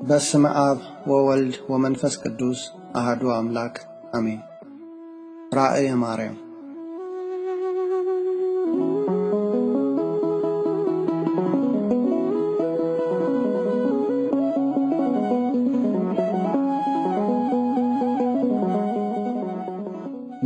በስመ አብ ወወልድ ወመንፈስ ቅዱስ አሐዱ አምላክ አሜን። ራእየ ማርያም።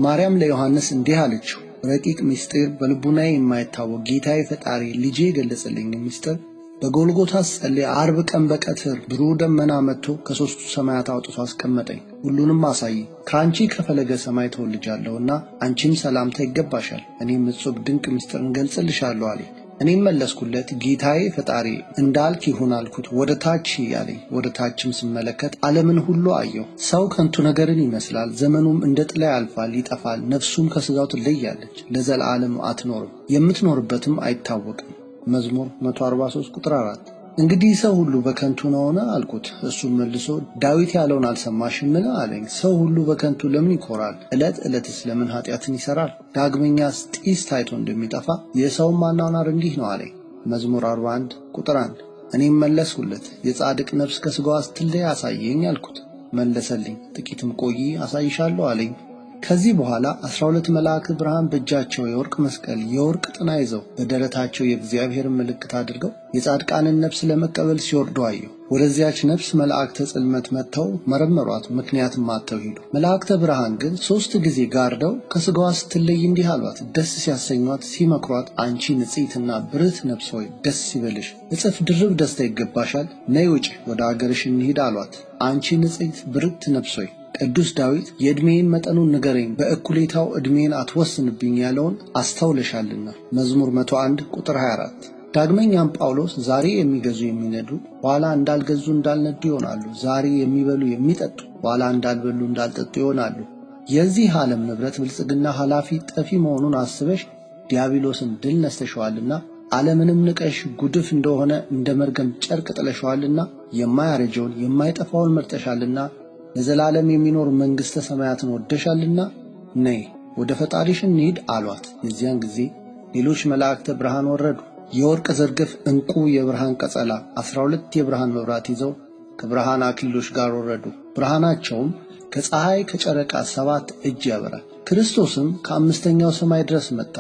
ማርያም ለዮሐንስ እንዲህ አለችው፣ ረቂቅ ምስጢር በልቡናዬ የማይታወቅ ጌታዬ ፈጣሪ ልጄ ገለጸልኝ ምስጢር በጎልጎታ ጸልዬ ዓርብ ቀን በቀትር ብሩህ ደመና መጥቶ ከሦስቱ ሰማያት አውጥቶ አስቀመጠኝ። ሁሉንም አሳየኝ። ከአንቺ ከፈለገ ሰማይ ተወልጃለሁና አንቺም ሰላምታ ይገባሻል። እኔም እጹብ ድንቅ ምስጢርን ገልጽልሻለሁ አለኝ። እኔም መለስኩለት፣ ጌታዬ ፈጣሪ እንዳልክ ይሁን አልኩት። ወደ ታች ያለኝ። ወደ ታችም ስመለከት ዓለምን ሁሉ አየሁ። ሰው ከንቱ ነገርን ይመስላል። ዘመኑም እንደ ጥላ ያልፋል፣ ይጠፋል። ነፍሱም ከሥጋው ትለያለች፣ ለዘላለም አትኖርም፣ የምትኖርበትም አይታወቅም። መዝሙር 143 ቁጥር 4። እንግዲህ ሰው ሁሉ በከንቱ ነውን አልኩት። እሱም መልሶ ዳዊት ያለውን አልሰማሽምን አለኝ። ሰው ሁሉ በከንቱ ለምን ይኮራል? ዕለት ዕለትስ ለምን ኃጢአትን ይሠራል? ዳግመኛስ ጢስ ታይቶ እንደሚጠፋ የሰውም አኗኗር እንዲህ ነው አለኝ። መዝሙር 41 ቁጥር 1። እኔም መለስሁለት፣ የጻድቅ ነፍስ ከሥጋዋ ስትለይ አሳየኝ አልኩት። መለሰልኝ፣ ጥቂትም ቆይ አሳይሻለሁ አለኝ። ከዚህ በኋላ 12 መላእክት ብርሃን በእጃቸው የወርቅ መስቀል የወርቅ ጥና ይዘው በደረታቸው የእግዚአብሔርን ምልክት አድርገው የጻድቃንን ነፍስ ለመቀበል ሲወርዱ አየሁ። ወደዚያች ነፍስ መላእክተ ጽልመት መጥተው መረመሯት፣ ምክንያትም አጥተው ሄዱ። መላእክተ ብርሃን ግን 3 ጊዜ ጋርደው ከሥጋዋ ስትለይ እንዲህ አሏት፣ ደስ ሲያሰኟት ሲመክሯት፣ አንቺ ንጽሕትና ብርህት ነፍስ ሆይ ደስ ይበልሽ፣ እጥፍ ድርብ ደስታ ይገባሻል። ነይ ውጪ፣ ወደ አገርሽ እንሂድ አሏት። አንቺ ንጽሕት ብርህት ነፍስ ሆይ ቅዱስ ዳዊት የዕድሜን መጠኑን ንገረኝ፣ በእኩሌታው ዕድሜን አትወስንብኝ ያለውን አስተውለሻልና። መዝሙር 101 ቁጥር 24። ዳግመኛም ጳውሎስ ዛሬ የሚገዙ የሚነዱ ኋላ እንዳልገዙ እንዳልነዱ ይሆናሉ፣ ዛሬ የሚበሉ የሚጠጡ ኋላ እንዳልበሉ እንዳልጠጡ ይሆናሉ። የዚህ ዓለም ንብረት ብልጽግና ኃላፊ ጠፊ መሆኑን አስበሽ ዲያብሎስን ድል ነስተሸዋልና ዓለምንም ንቀሽ ጉድፍ እንደሆነ እንደ መርገም ጨርቅ ጥለሸዋልና የማያረጀውን የማይጠፋውን መርጠሻልና ለዘላለም የሚኖር መንግሥተ ሰማያትን ወደሻልና ነይ ወደ ፈጣሪሽ እንሂድ አሏት። የዚያን ጊዜ ሌሎች መላእክተ ብርሃን ወረዱ። የወርቅ ዝርግፍ ዕንቁ የብርሃን ቀጸላ 12 የብርሃን መብራት ይዘው ከብርሃን አክሊሎች ጋር ወረዱ። ብርሃናቸውም ከፀሐይ ከጨረቃ 7 እጅ ያበራል። ክርስቶስም ከአምስተኛው ሰማይ ድረስ መጣ።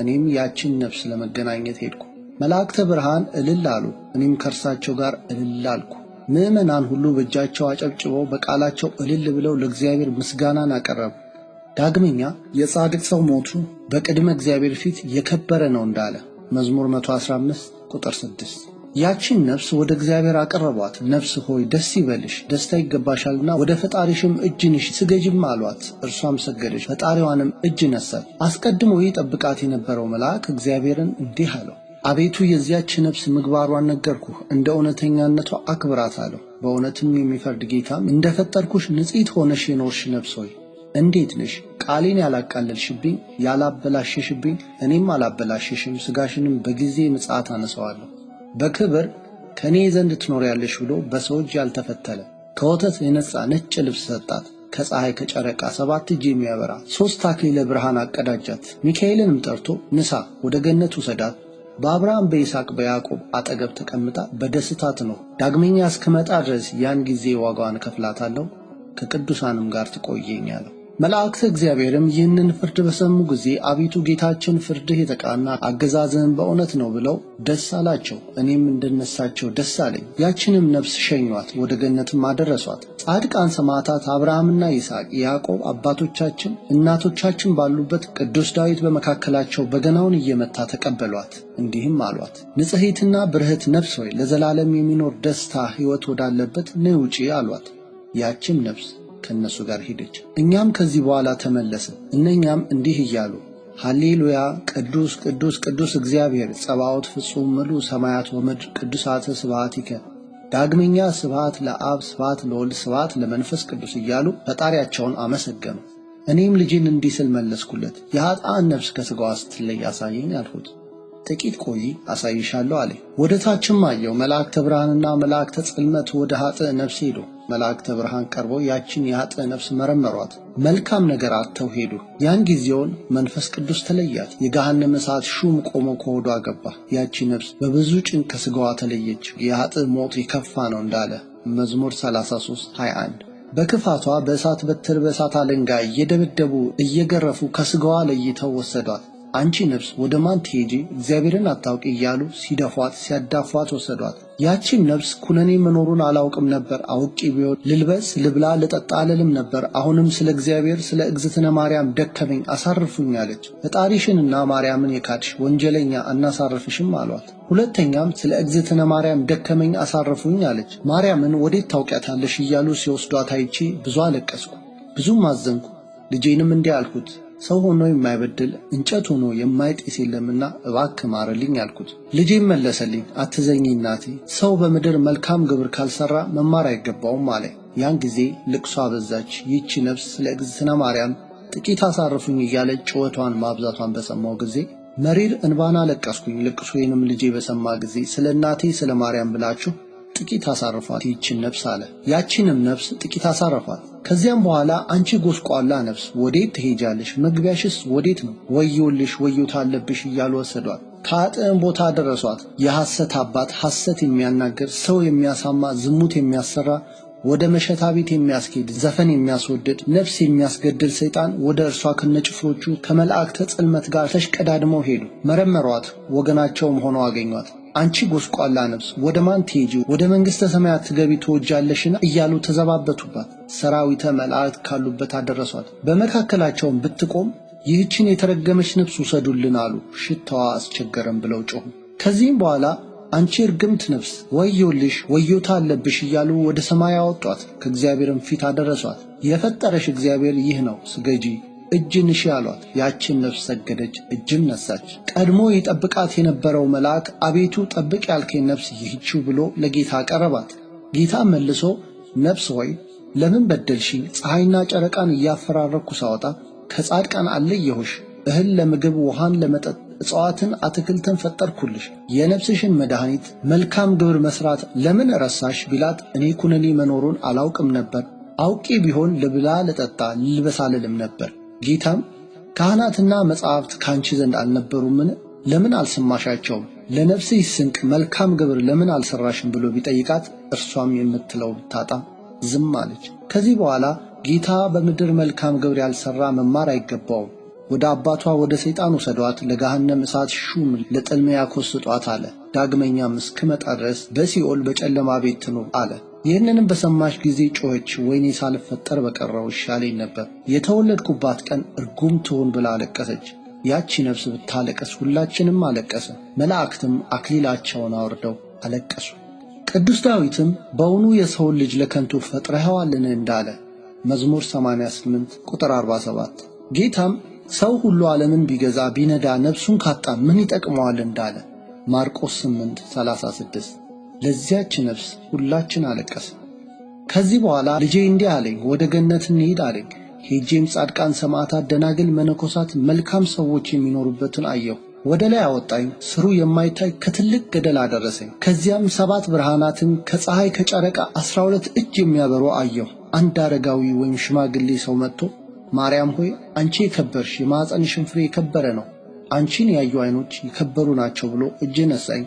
እኔም ያችን ነፍስ ለመገናኘት ሄድኩ። መላእክተ ብርሃን እልል አሉ፣ እኔም ከእርሳቸው ጋር እልል አልኩ። ምዕመናን ሁሉ በእጃቸው አጨብጭበው በቃላቸው እልል ብለው ለእግዚአብሔር ምስጋናን አቀረቡ። ዳግመኛ የጻድቅ ሰው ሞቱ በቅድመ እግዚአብሔር ፊት የከበረ ነው እንዳለ መዝሙር 115 ቁጥር 6። ያችን ነፍስ ወደ እግዚአብሔር አቀረቧት። ነፍስ ሆይ ደስ ይበልሽ፣ ደስታ ይገባሻልና ወደ ፈጣሪሽም እጅ ንሺ ስገጅም አሏት። እርሷም ሰገደች፣ ፈጣሪዋንም እጅ ነሳች። አስቀድሞ ይጠብቃት የነበረው መልአክ እግዚአብሔርን እንዲህ አለው፣ አቤቱ የዚያች ነፍስ ምግባሯን ነገርኩህ፣ እንደ እውነተኛነቷ አክብራት አለው። በእውነትም የሚፈርድ ጌታም እንደ ፈጠርኩሽ ንጽሕት ሆነሽ የኖርሽ ነፍስ ሆይ እንዴት ነሽ? ቃሌን ያላቃለልሽብኝ ያላበላሸሽብኝ፣ እኔም አላበላሸሽም፣ ሥጋሽንም በጊዜ ምጽአት አነሳዋለሁ። በክብር ከእኔ ዘንድ ትኖሪያለሽ ብሎ በሰው እጅ ያልተፈተለ ከወተት የነጻ ነጭ ልብስ ሰጣት። ከፀሐይ ከጨረቃ 7 እጅ የሚያበራ 3 አክሊለ ብርሃን አቀዳጃት። ሚካኤልንም ጠርቶ ንሳ፣ ወደ ገነት ውሰዳት፣ በአብርሃም በይስሐቅ በያዕቆብ አጠገብ ተቀምጣ በደስታ ትኖር። ዳግመኛ እስክመጣ ድረስ ያን ጊዜ ዋጋዋን እከፍላታለሁ፣ ከቅዱሳንም ጋር ትቆየኛለሁ። መላእክተ እግዚአብሔርም ይህንን ፍርድ በሰሙ ጊዜ አቤቱ ጌታችን ፍርድህ የተቃና አገዛዝህም በእውነት ነው ብለው ደስ አላቸው። እኔም እንደነሳቸው ደስ አለኝ። ያችንም ነፍስ ሸኟት፣ ወደ ገነትም አደረሷት። ጻድቃን ሰማዕታት አብርሃምና ይስሐቅ ያዕቆብ አባቶቻችን እናቶቻችን ባሉበት ቅዱስ ዳዊት በመካከላቸው በገናውን እየመታ ተቀበሏት። እንዲህም አሏት፣ ንጽሕትና ብርህት ነፍስ ሆይ ለዘላለም የሚኖር ደስታ ሕይወት ወዳለበት ነይ ውጪ አሏት። ያችም ነፍስ ከነሱ ጋር ሄደች። እኛም ከዚህ በኋላ ተመለስን። እነኛም እንዲህ እያሉ ሃሌሉያ፣ ቅዱስ ቅዱስ ቅዱስ እግዚአብሔር ጸባዖት ፍጹም ምሉእ ሰማያት ወምድር ቅዱሳተ ስብሐቲከ። ዳግመኛ ስብሐት ለአብ ስብሐት ለወልድ ስብሐት ለመንፈስ ቅዱስ እያሉ ፈጣሪያቸውን አመሰገኑ። እኔም ልጄን እንዲህ ስል መለስኩለት፣ የኃጥአን ነፍስ ከሥጋዋ ስትለይ አሳየኝ አልሁት። ጥቂት ቆይ አሳይሻለሁ አለ። ወደ ታችም አየሁ። መላእክተ ብርሃንና መላእክተ ጽልመት ወደ ኃጥእ ነፍስ ሄዱ። መላእክተ ብርሃን ቀርበው ያችን የኃጥእ ነፍስ መረመሯት፣ መልካም ነገር አጥተው ሄዱ። ያን ጊዜውን መንፈስ ቅዱስ ተለያት። የገሃነመ እሳት ሹም ቆሞ ከሆዷ ገባ። ያቺ ነፍስ በብዙ ጭንቅ ከሥጋዋ ተለየች። የኃጥእ ሞት የከፋ ነው እንዳለ መዝሙር 33:21። በክፋቷ በእሳት በትር በእሳት አለንጋ እየደበደቡ እየገረፉ ከስጋዋ ለይተው ወሰዷት። አንቺ ነፍስ ወደ ማን ትሄጂ እግዚአብሔርን አታውቂ እያሉ ሲደፏት ሲያዳፏት ወሰዷት። ያቺም ነፍስ ኩነኔ መኖሩን አላውቅም ነበር፣ አውቂ ቢሆን ልልበስ ልብላ ልጠጣ አልልም ነበር። አሁንም ስለ እግዚአብሔር ስለ እግዝእትነ ማርያም ደከመኝ አሳርፉኝ አለች። ፈጣሪሽንና ማርያምን የካድሽ ወንጀለኛ አናሳርፍሽም አሏት። ሁለተኛም ስለ እግዝእትነ ማርያም ደከመኝ አሳርፉኝ አለች። ማርያምን ወዴት ታውቂያታለሽ እያሉ ሲወስዷት አይቼ ብዙ አለቀስኩ፣ ብዙም አዘንኩ። ልጄንም እንዲህ አልኩት፣ ሰው ሆኖ የማይበድል እንጨት ሆኖ የማይጤስ የለምና እባክህ ማርልኝ አልኩት። ልጄም መለሰልኝ፣ አትዘኚ እናቴ፣ ሰው በምድር መልካም ግብር ካልሰራ መማር አይገባውም አለ። ያን ጊዜ ልቅሶ አበዛች። ይህች ነፍስ ስለ እግዝእትነ ማርያም ጥቂት አሳርፉኝ እያለች ጩኸቷን ማብዛቷን በሰማው ጊዜ መሪር እንባን አለቀስኩኝ። ልቅሶዬንም ልጄ በሰማ ጊዜ ስለ እናቴ ስለ ማርያም ብላችሁ ጥቂት አሳርፏት ይህችን ነፍስ አለ። ያቺንም ነፍስ ጥቂት አሳረፏት። ከዚያም በኋላ አንቺ ጎስቋላ ነፍስ ወዴት ትሄጃለሽ? መግቢያሽስ ወዴት ነው? ወዮልሽ ወዮታ አለብሽ እያሉ ወሰዷት። ከአጥም ቦታ ደረሷት። የሐሰት አባት፣ ሐሰት የሚያናገር ሰው የሚያሳማ ዝሙት የሚያሰራ ወደ መሸታ ቤት የሚያስኬድ ዘፈን የሚያስወድድ ነፍስ የሚያስገድል ሰይጣን ወደ እርሷ ከነጭፍሮቹ ከመላእክተ ጽልመት ጋር ተሽቀዳድመው ሄዱ። መረመሯት፣ ወገናቸውም ሆነው አገኟት። አንቺ ጎስቋላ ነፍስ ወደ ማን ትሄጂ? ወደ መንግሥተ ሰማያት ትገቢ ትወጃለሽን? እያሉ ተዘባበቱባት። ሰራዊተ መላእክት ካሉበት አደረሷት። በመካከላቸውም ብትቆም ይህችን የተረገመች ነፍስ ውሰዱልን አሉ። ሽታዋ አስቸገረም ብለው ጮኹ። ከዚህም በኋላ አንቺ እርግምት ነፍስ ወዮልሽ ወዮታ አለብሽ እያሉ ወደ ሰማይ አወጧት። ከእግዚአብሔርም ፊት አደረሷት። የፈጠረሽ እግዚአብሔር ይህ ነው፣ ስገጂ እጅ ንሺ አሏት። ያችን ነፍስ ሰገደች፣ እጅም ነሳች። ቀድሞ ይጠብቃት የነበረው መልአክ አቤቱ ጠብቅ ያልከኝ ነፍስ ይህችው ብሎ ለጌታ ቀረባት። ጌታ መልሶ ነፍስ ሆይ ለምን በደልሽኝ? ፀሐይና ጨረቃን እያፈራረኩ ሳወጣ ከጻድቃን አለየሁሽ። እህል ለምግብ ውሃን ለመጠጥ እጽዋትን አትክልትን ፈጠርኩልሽ። የነፍስሽን መድኃኒት መልካም ግብር መስራት ለምን ረሳሽ ቢላት እኔ ኩነኔ መኖሩን አላውቅም ነበር፣ አውቄ ቢሆን ልብላ ልጠጣ ልልበስ አልልም ነበር። ጌታም ካህናትና መጻሕፍት ካንቺ ዘንድ አልነበሩምን? ለምን አልሰማሻቸውም? ለነፍስሽ ስንቅ መልካም ግብር ለምን አልሰራሽም ብሎ ቢጠይቃት እርሷም የምትለው ብታጣ ዝም አለች። ከዚህ በኋላ ጌታ በምድር መልካም ግብር ያልሰራ መማር አይገባውም፣ ወደ አባቷ ወደ ሰይጣን ውሰዷት፣ ለገሃነም እሳት ሹም ለጥልመያኮስ ስጧት አለ። ዳግመኛም እስክመጣ ድረስ በሲኦል በጨለማ ቤት ትኑር አለ። ይህንንም በሰማች ጊዜ ጮኸች፣ ወይኔ ሳልፈጠር በቀረው ይሻለኝ ነበር፣ የተወለድኩባት ቀን እርጉም ትሁን ብላ አለቀሰች። ያቺ ነፍስ ብታለቀስ ሁላችንም አለቀሰ። መላእክትም አክሊላቸውን አውርደው አለቀሱ። ቅዱስ ዳዊትም በውኑ የሰውን ልጅ ለከንቱ ፈጥረኸዋልን እንዳለ መዝሙር 88 ቁጥር 47። ጌታም ሰው ሁሉ ዓለምን ቢገዛ ቢነዳ ነፍሱን ካጣ ምን ይጠቅመዋል እንዳለ ማርቆስ 8:36። ለዚያች ነፍስ ሁላችን አለቀሰ። ከዚህ በኋላ ልጄ እንዲህ አለኝ፣ ወደ ገነት እንሂድ አለኝ። ሄጄም ጻድቃን፣ ሰማዕታት፣ ደናግል፣ መነኮሳት፣ መልካም ሰዎች የሚኖሩበትን አየሁ። ወደ ላይ አወጣኝ፣ ስሩ የማይታይ ከትልቅ ገደል አደረሰኝ። ከዚያም 7 ብርሃናትን ከፀሐይ ከጨረቃ 12 እጅ የሚያበሩ አየሁ። አንድ አረጋዊ ወይም ሽማግሌ ሰው መጥቶ ማርያም ሆይ አንቺ የከበርሽ የማኅፀንሽን ፍሬ የከበረ ነው፣ አንቺን ያዩ ዓይኖች የከበሩ ናቸው ብሎ እጅ ነሳኝ።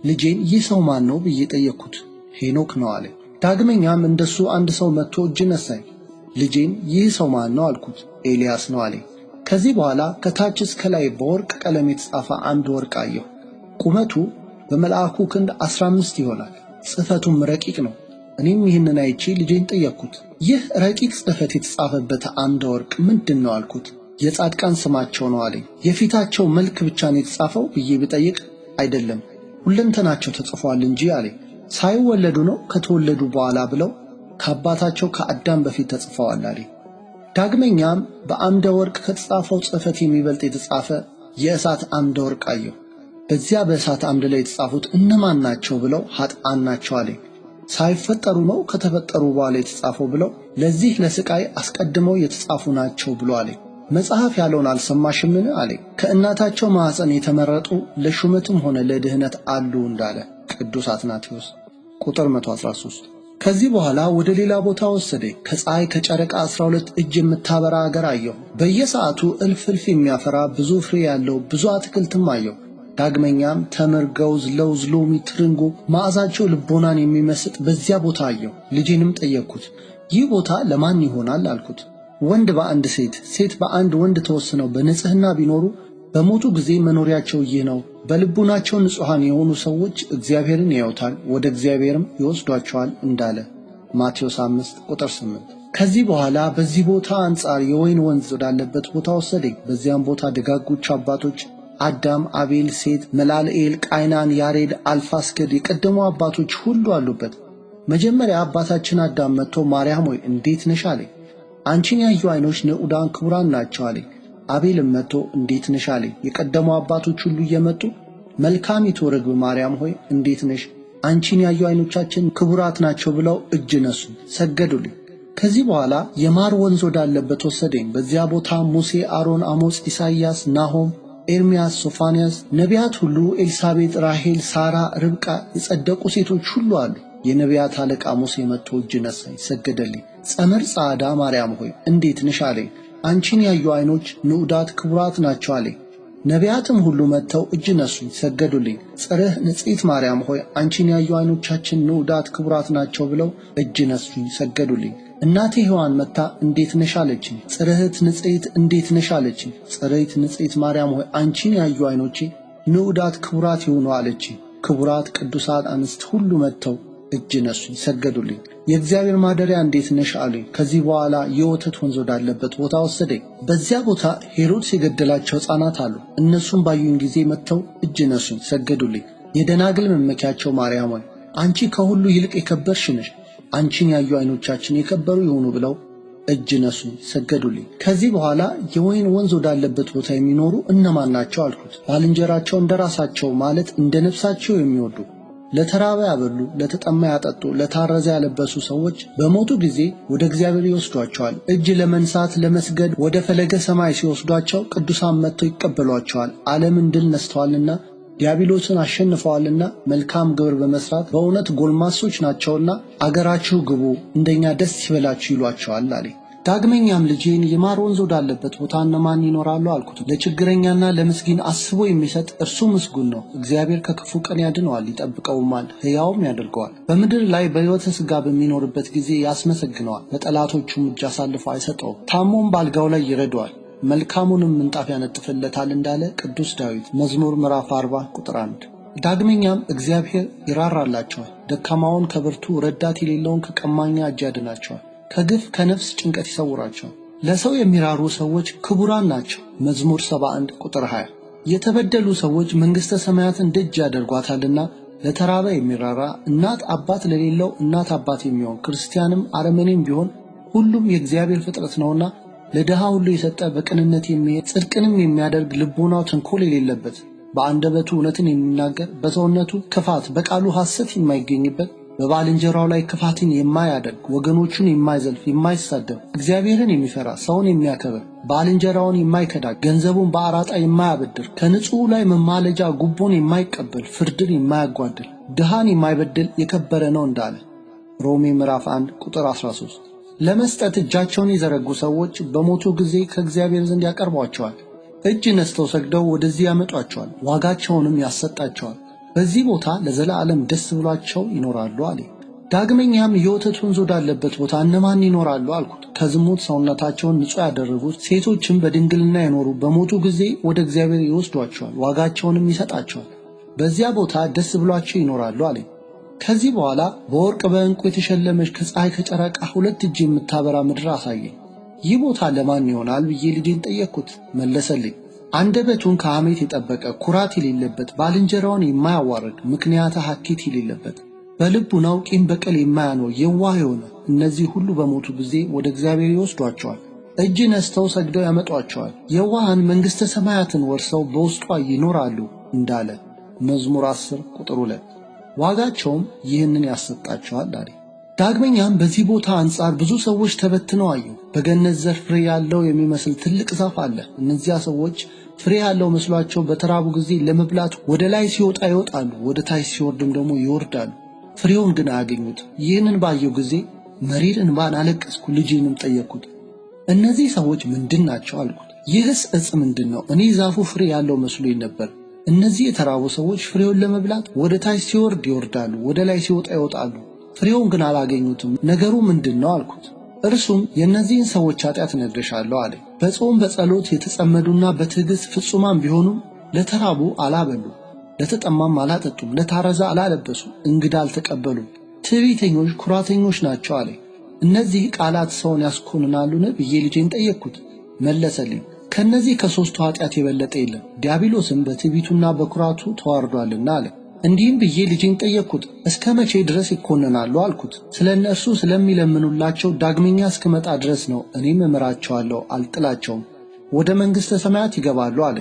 ልጄን ይህ ሰው ማን ነው ብዬ ጠየቅኩት። ሄኖክ ነው አለ። ዳግመኛም እንደሱ አንድ ሰው መጥቶ እጅ ነሳኝ። ልጄን ይህ ሰው ማን ነው አልኩት። ኤልያስ ነው አለ። ከዚህ በኋላ ከታች እስከ ላይ በወርቅ ቀለም የተጻፈ አንድ ወርቅ አየሁ። ቁመቱ በመልአኩ ክንድ 15 ይሆናል፣ ጽሕፈቱም ረቂቅ ነው። እኔም ይህንን አይቼ ልጄን ጠየቅኩት። ይህ ረቂቅ ጽሕፈት የተጻፈበት አምደ ወርቅ ምንድን ነው አልኩት። የጻድቃን ስማቸው ነው አለኝ። የፊታቸው መልክ ብቻ ነው የተጻፈው ብዬ ብጠይቅ አይደለም ሁለንተናቸው ተጽፏል እንጂ አለኝ። ሳይወለዱ ነው ከተወለዱ በኋላ ብለው ከአባታቸው ከአዳም በፊት ተጽፈዋል አለኝ። ዳግመኛም በአምደ ወርቅ ከተጻፈው ጽሕፈት የሚበልጥ የተጻፈ የእሳት አምደ ወርቅ አየሁ። በዚያ በእሳት አምድ ላይ የተጻፉት እነማን ናቸው ብለው ኃጥአን ናቸው አለኝ። ሳይፈጠሩ ነው ከተፈጠሩ በኋላ የተጻፈው ብለው ለዚህ ለስቃይ አስቀድመው የተጻፉ ናቸው ብሎ አለኝ። መጽሐፍ ያለውን አልሰማሽምን አለኝ። ከእናታቸው ማኅፀን የተመረጡ ለሹመትም ሆነ ለድህነት አሉ እንዳለ ቅዱስ አትናቴዎስ ቁጥር 113። ከዚህ በኋላ ወደ ሌላ ቦታ ወሰደኝ። ከፀሐይ ከጨረቃ 12 እጅ የምታበራ አገር አየሁ። በየሰዓቱ እልፍ እልፍ የሚያፈራ ብዙ ፍሬ ያለው ብዙ አትክልትም አየሁ። ዳግመኛም ተምር፣ ገውዝ፣ ለውዝ፣ ሎሚ፣ ትርንጎ መዓዛቸው ልቦናን የሚመስጥ በዚያ ቦታ አየሁ። ልጄንም ጠየቅኩት፣ ይህ ቦታ ለማን ይሆናል አልኩት። ወንድ በአንድ ሴት፣ ሴት በአንድ ወንድ ተወስነው በንጽሕና ቢኖሩ በሞቱ ጊዜ መኖሪያቸው ይህ ነው። በልቡናቸው ንጹሐን የሆኑ ሰዎች እግዚአብሔርን ያዩታል፣ ወደ እግዚአብሔርም ይወስዷቸዋል እንዳለ ማቴዎስ 5:8። ከዚህ በኋላ በዚህ ቦታ አንጻር የወይን ወንዝ ወዳለበት ቦታ ወሰደኝ። በዚያም ቦታ ደጋጎች አባቶች አዳም፣ አቤል፣ ሴት፣ መላልኤል፣ ቃይናን፣ ያሬድ፣ አልፋስገድ የቀደሙ አባቶች ሁሉ አሉበት። መጀመሪያ አባታችን አዳም መጥቶ ማርያም ሆይ እንዴት ነሽ አለኝ። አንቺን ያዩ ዓይኖች ንዑዳን ክቡራን ናቸው አለኝ። አቤልም መጥቶ እንዴት ነሽ አለኝ። የቀደሙ አባቶች ሁሉ እየመጡ መልካሚቱ ርግብ ማርያም ሆይ እንዴት ነሽ፣ አንቺን ያዩ ዓይኖቻችን ክቡራት ናቸው ብለው እጅ ነሱ፣ ሰገዱልኝ። ከዚህ በኋላ የማር ወንዝ ወዳለበት ወሰደኝ። በዚያ ቦታ ሙሴ፣ አሮን፣ አሞጽ፣ ኢሳይያስ፣ ናሆም፣ ኤርምያስ፣ ሶፋንያስ ነቢያት ሁሉ፣ ኤልሳቤጥ፣ ራሔል፣ ሳራ፣ ርብቃ የጸደቁ ሴቶች ሁሉ አሉ። የነቢያት አለቃ ሙሴ መጥቶ እጅ ነሳኝ፣ ሰገደልኝ። ጸመር ጻዕዳ ማርያም ሆይ እንዴት ነሽ አለኝ። አንቺን ያዩ ዓይኖች ንዑዳት ክቡራት ናቸው አለኝ። ነቢያትም ሁሉ መጥተው እጅ ነሱኝ፣ ሰገዱልኝ። ጽርህ ንጽሕት ማርያም ሆይ አንቺን ያዩ ዓይኖቻችን ንዑዳት ክቡራት ናቸው ብለው እጅ ነሱኝ፣ ሰገዱልኝ። እናቴ ሔዋን መጥታ እንዴት ነሽ አለችኝ። ጽርህት ንጽሕት እንዴት ነሽ አለችኝ። ጽርሕት ንጽሕት ማርያም ሆይ አንቺን ያዩ ዓይኖቼ ንዑዳት ክቡራት ይሁኑ አለችኝ። ክቡራት ቅዱሳት አንስት ሁሉ መጥተው እጅ ነሱኝ፣ ሰገዱልኝ። የእግዚአብሔር ማደሪያ እንዴት ነሽ አሉኝ። ከዚህ በኋላ የወተት ወንዝ ወዳለበት ቦታ ወሰደኝ። በዚያ ቦታ ሄሮድስ የገደላቸው ሕፃናት አሉ። እነሱም ባዩኝ ጊዜ መጥተው እጅ ነሱኝ፣ ሰገዱልኝ። የደናግል መመኪያቸው ማርያም ሆይ አንቺ ከሁሉ ይልቅ የከበርሽ ነሽ፣ አንቺን ያዩ ዓይኖቻችን የከበሩ ይሁኑ ብለው እጅ ነሱኝ፣ ሰገዱልኝ። ከዚህ በኋላ የወይን ወንዝ ወዳለበት ቦታ የሚኖሩ እነማን ናቸው አልኩት። ባልንጀራቸው እንደራሳቸው ማለት እንደ ነፍሳቸው የሚወዱ ለተራበ ያበሉ፣ ለተጠማ ያጠጡ፣ ለታረዘ ያለበሱ ሰዎች በሞቱ ጊዜ ወደ እግዚአብሔር ይወስዷቸዋል። እጅ ለመንሳት ለመስገድ ወደ ፈለገ ሰማይ ሲወስዷቸው ቅዱሳን መጥተው ይቀበሏቸዋል። ዓለምን ድል ነስተዋልና ዲያብሎስን አሸንፈዋልና መልካም ግብር በመስራት በእውነት ጎልማሶች ናቸውና አገራችሁ ግቡ፣ እንደኛ ደስ ይበላችሁ ይሏቸዋል አለኝ። ዳግመኛም ልጄን የማር ወንዝ ወዳለበት ቦታ እነማን ይኖራሉ አልኩት። ለችግረኛና ለምስኪን አስቦ የሚሰጥ እርሱ ምስጉን ነው። እግዚአብሔር ከክፉ ቀን ያድነዋል፣ ይጠብቀውማል፣ ሕያውም ያደርገዋል። በምድር ላይ በሕይወተ ሥጋ በሚኖርበት ጊዜ ያስመሰግነዋል፣ በጠላቶቹም እጅ አሳልፎ አይሰጠውም። ታሞም በአልጋው ላይ ይረዳዋል፣ መልካሙንም ምንጣፍ ያነጥፍለታል እንዳለ ቅዱስ ዳዊት መዝሙር ምዕራፍ 40 ቁጥር 1። ዳግመኛም እግዚአብሔር ይራራላቸዋል፣ ደካማውን ከብርቱ ረዳት የሌለውን ከቀማኛ እጅ ያድናቸዋል፣ ከግፍ ከነፍስ ጭንቀት ይሰውራቸዋል። ለሰው የሚራሩ ሰዎች ክቡራን ናቸው። መዝሙር 71 ቁጥር 20። የተበደሉ ሰዎች መንግሥተ ሰማያትን ደጅ ያደርጓታልና ለተራበ የሚራራ እናት አባት ለሌለው እናት አባት የሚሆን ክርስቲያንም አረመኔም ቢሆን ሁሉም የእግዚአብሔር ፍጥረት ነውና ለድሃ ሁሉ የሰጠ በቅንነት የሚሄድ ጽድቅንም የሚያደርግ ልቦናው ተንኮል የሌለበት በአንደበቱ እውነትን የሚናገር በሰውነቱ ክፋት በቃሉ ሐሰት የማይገኝበት በባልንጀራው ላይ ክፋትን የማያደርግ ወገኖቹን የማይዘልፍ የማይሳደብ እግዚአብሔርን የሚፈራ ሰውን የሚያከብር ባልንጀራውን የማይከዳ ገንዘቡን በአራጣ የማያበድር ከንጹሕ ላይ መማለጃ ጉቦን የማይቀበል ፍርድን የማያጓድል ድሃን የማይበድል የከበረ ነው እንዳለ ሮሜ ምዕራፍ 1 ቁጥር 13። ለመስጠት እጃቸውን የዘረጉ ሰዎች በሞቱ ጊዜ ከእግዚአብሔር ዘንድ ያቀርቧቸዋል። እጅ ነስተው ሰግደው ወደዚህ ያመጧቸዋል፣ ዋጋቸውንም ያሰጣቸዋል። በዚህ ቦታ ለዘላለም ደስ ብሏቸው ይኖራሉ አለ። ዳግመኛም የወተት ወንዝ ወዳለበት ቦታ እነማን ይኖራሉ አልኩት። ከዝሙት ሰውነታቸውን ንጹሕ ያደረጉት ሴቶችም በድንግልና የኖሩ በሞቱ ጊዜ ወደ እግዚአብሔር ይወስዷቸዋል፣ ዋጋቸውንም ይሰጣቸዋል። በዚያ ቦታ ደስ ብሏቸው ይኖራሉ አለ። ከዚህ በኋላ በወርቅ በዕንቁ የተሸለመች ከፀሐይ ከጨረቃ 2 እጅ የምታበራ ምድር አሳየኝ። ይህ ቦታ ለማን ይሆናል ብዬ ልጄን ጠየቅኩት። መለሰልኝ፣ አንደበቱን ከሐሜት የጠበቀ ኩራት የሌለበት ባልንጀራውን የማያዋርድ ምክንያተ ሐኬት የሌለበት በልቡናው ቂም በቀል የማያኖር የዋህ የሆነ እነዚህ ሁሉ በሞቱ ጊዜ ወደ እግዚአብሔር ይወስዷቸዋል፣ እጅ ነስተው ሰግደው ያመጧቸዋል። የዋሃን መንግሥተ ሰማያትን ወርሰው በውስጧ ይኖራሉ እንዳለ መዝሙር 10 ቁጥር 2። ዋጋቸውም ይህንን ያሰጣቸዋል አለ። ዳግመኛም በዚህ ቦታ አንጻር ብዙ ሰዎች ተበትነው አየሁ። በገነት ዘር ፍሬ ያለው የሚመስል ትልቅ ዛፍ አለ። እነዚያ ሰዎች ፍሬ ያለው መስሏቸው በተራቡ ጊዜ ለመብላት ወደ ላይ ሲወጣ ይወጣሉ፣ ወደ ታች ሲወርድም ደግሞ ይወርዳሉ። ፍሬውን ግን አያገኙት። ይህንን ባየው ጊዜ መሪር እንባን አለቀስኩ። ልጄንም ጠየቅኩት፣ እነዚህ ሰዎች ምንድን ናቸው አልኩት። ይህስ ዕፅ ምንድን ነው? እኔ ዛፉ ፍሬ ያለው መስሎኝ ነበር። እነዚህ የተራቡ ሰዎች ፍሬውን ለመብላት ወደ ታች ሲወርድ ይወርዳሉ፣ ወደ ላይ ሲወጣ ይወጣሉ፣ ፍሬውን ግን አላገኙትም። ነገሩ ምንድነው አልኩት። እርሱም የእነዚህን ሰዎች ኃጢአት እነግርሻለሁ አለ። በጾም በጸሎት የተጸመዱና በትዕግሥት ፍጹማን ቢሆኑም ለተራቡ አላበሉ፣ ለተጠማም አላጠጡም፣ ለታረዘ አላለበሱ፣ እንግዳ አልተቀበሉም፣ ትዕቢተኞች ኩራተኞች ናቸው አለ። እነዚህ ቃላት ሰውን ያስኮንናሉን ብዬ ልጄን ጠየቅኩት። መለሰልኝ፣ ከነዚህ ከሦስቱ ኃጢአት የበለጠ የለም፣ ዲያብሎስም በትዕቢቱና በኩራቱ ተዋርዷልና አለ። እንዲህም ብዬ ልጄን ጠየቅኩት፣ እስከ መቼ ድረስ ይኮነናሉ አልኩት። ስለ እነርሱ ስለሚለምኑላቸው ዳግመኛ እስክመጣ ድረስ ነው። እኔም እምራቸዋለሁ፣ አልጥላቸውም፣ ወደ መንግሥተ ሰማያት ይገባሉ አለ።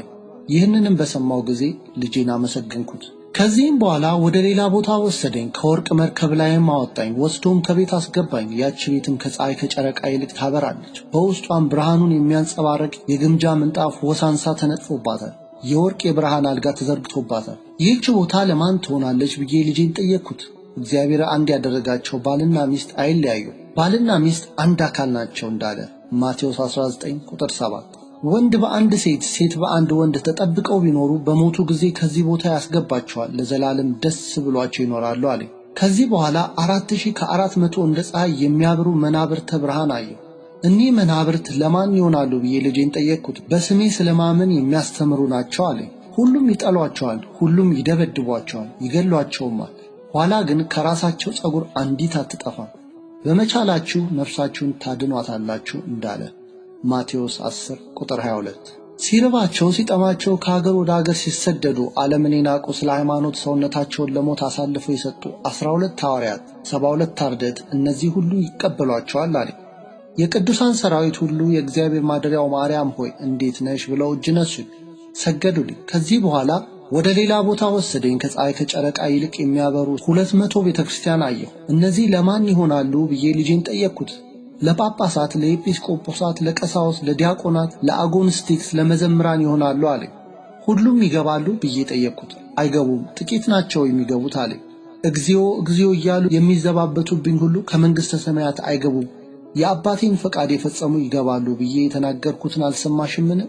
ይህንንም በሰማው ጊዜ ልጄን አመሰገንኩት። ከዚህም በኋላ ወደ ሌላ ቦታ ወሰደኝ፣ ከወርቅ መርከብ ላይም አወጣኝ። ወስዶም ከቤት አስገባኝ። ያች ቤትም ከፀሐይ ከጨረቃ ይልቅ ታበራለች። በውስጧም ብርሃኑን የሚያንጸባረቅ የግምጃ ምንጣፍ ወሳንሳ ተነጥፎባታል። የወርቅ የብርሃን አልጋ ተዘርግቶባታል። ይህች ቦታ ለማን ትሆናለች ብዬ ልጄን ጠየቅኩት። እግዚአብሔር አንድ ያደረጋቸው ባልና ሚስት አይለያዩ፣ ባልና ሚስት አንድ አካል ናቸው እንዳለ ማቴዎስ 19 ቁጥር 7። ወንድ በአንድ ሴት፣ ሴት በአንድ ወንድ ተጠብቀው ቢኖሩ በሞቱ ጊዜ ከዚህ ቦታ ያስገባቸዋል፣ ለዘላለም ደስ ብሏቸው ይኖራሉ አለ። ከዚህ በኋላ 4400 እንደ ፀሐይ የሚያበሩ መናብርተ ብርሃን አየሁ። እኒህ መናብርት ለማን ይሆናሉ ብዬ ልጄን ጠየቅኩት። በስሜ ስለማመን የሚያስተምሩ ናቸው አለ። ሁሉም ይጠሏቸዋል፣ ሁሉም ይደበድቧቸዋል፣ ይገሏቸውማል። ኋላ ግን ከራሳቸው ፀጉር አንዲት አትጠፋም። በመቻላችሁ ነፍሳችሁን ታድኗታላችሁ እንዳለ ማቴዎስ 10 ቁጥር 22። ሲርባቸው ሲጠማቸው ከሀገር ወደ ሀገር ሲሰደዱ ዓለምን የናቁ ስለ ሃይማኖት ሰውነታቸውን ለሞት አሳልፈው የሰጡ 12 ሐዋርያት፣ 72 አርድእት እነዚህ ሁሉ ይቀበሏቸዋል አለ። የቅዱሳን ሰራዊት ሁሉ የእግዚአብሔር ማደሪያው ማርያም ሆይ እንዴት ነሽ ብለው እጅ ነሱኝ፣ ሰገዱልኝ። ከዚህ በኋላ ወደ ሌላ ቦታ ወሰደኝ። ከፀሐይ ከጨረቃ ይልቅ የሚያበሩ 200 ቤተክርስቲያን አየሁ። እነዚህ ለማን ይሆናሉ ብዬ ልጄን ጠየቅኩት። ለጳጳሳት፣ ለኤጲስቆጶሳት፣ ለቀሳውስት፣ ለዲያቆናት፣ ለአጎንስቲክስ፣ ለመዘምራን ይሆናሉ አለ። ሁሉም ይገባሉ ብዬ ጠየቅኩት። አይገቡም፣ ጥቂት ናቸው የሚገቡት አለ። እግዚኦ እግዚኦ እያሉ የሚዘባበቱብኝ ሁሉ ከመንግሥተ ሰማያት አይገቡም፣ የአባቴን ፈቃድ የፈጸሙ ይገባሉ ብዬ የተናገርኩትን አልሰማሽምን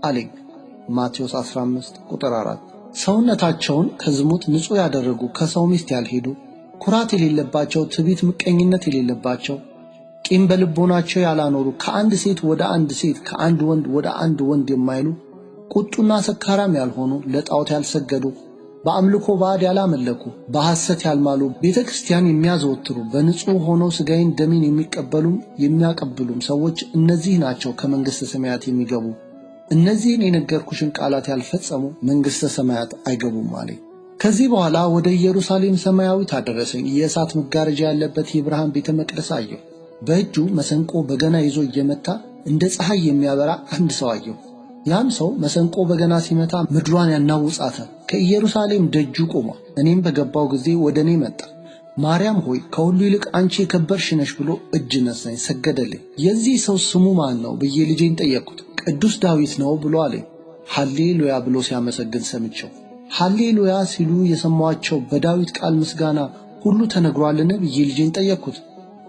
አለኝ። ማቴዎስ 15 ቁጥር 4። ሰውነታቸውን ከዝሙት ንጹሕ ያደረጉ፣ ከሰው ሚስት ያልሄዱ፣ ኩራት የሌለባቸው፣ ትዕቢት ምቀኝነት የሌለባቸው፣ ቂም በልቦናቸው ያላኖሩ፣ ከአንድ ሴት ወደ አንድ ሴት፣ ከአንድ ወንድ ወደ አንድ ወንድ የማይሉ፣ ቁጡና ሰካራም ያልሆኑ፣ ለጣዖት ያልሰገዱ፣ በአምልኮ ባዕድ ያላመለኩ፣ በሐሰት ያልማሉ፣ ቤተ ክርስቲያን የሚያዘወትሩ፣ በንጹሕ ሆነው ሥጋዬን ደሜን የሚቀበሉም የሚያቀብሉም ሰዎች እነዚህ ናቸው ከመንግሥተ ሰማያት የሚገቡ። እነዚህን የነገርኩሽን ቃላት ያልፈጸሙ መንግሥተ ሰማያት አይገቡም አለኝ። ከዚህ በኋላ ወደ ኢየሩሳሌም ሰማያዊት አደረሰኝ። የእሳት መጋረጃ ያለበት የብርሃን ቤተ መቅደስ አየሁ። በእጁ መሰንቆ በገና ይዞ እየመታ እንደ ፀሐይ የሚያበራ አንድ ሰው አየሁ። ያም ሰው መሰንቆ በገና ሲመታ ምድሯን ያናውጻታል። ከኢየሩሳሌም ደጁ ቆሟል። እኔም በገባው ጊዜ ወደ እኔ መጣ። ማርያም ሆይ ከሁሉ ይልቅ አንቺ የከበርሽ ነሽ ብሎ እጅ ነሳኝ፣ ሰገደልኝ። የዚህ ሰው ስሙ ማን ነው ብዬ ልጄን ጠየቅኩት። ቅዱስ ዳዊት ነው ብሎ አለኝ። ሃሌሉያ ብሎ ሲያመሰግን ሰምቼው፣ ሃሌሉያ ሲሉ የሰማኋቸው በዳዊት ቃል ምስጋና ሁሉ ተነግሯልን ብዬ ልጄን ጠየቅኩት።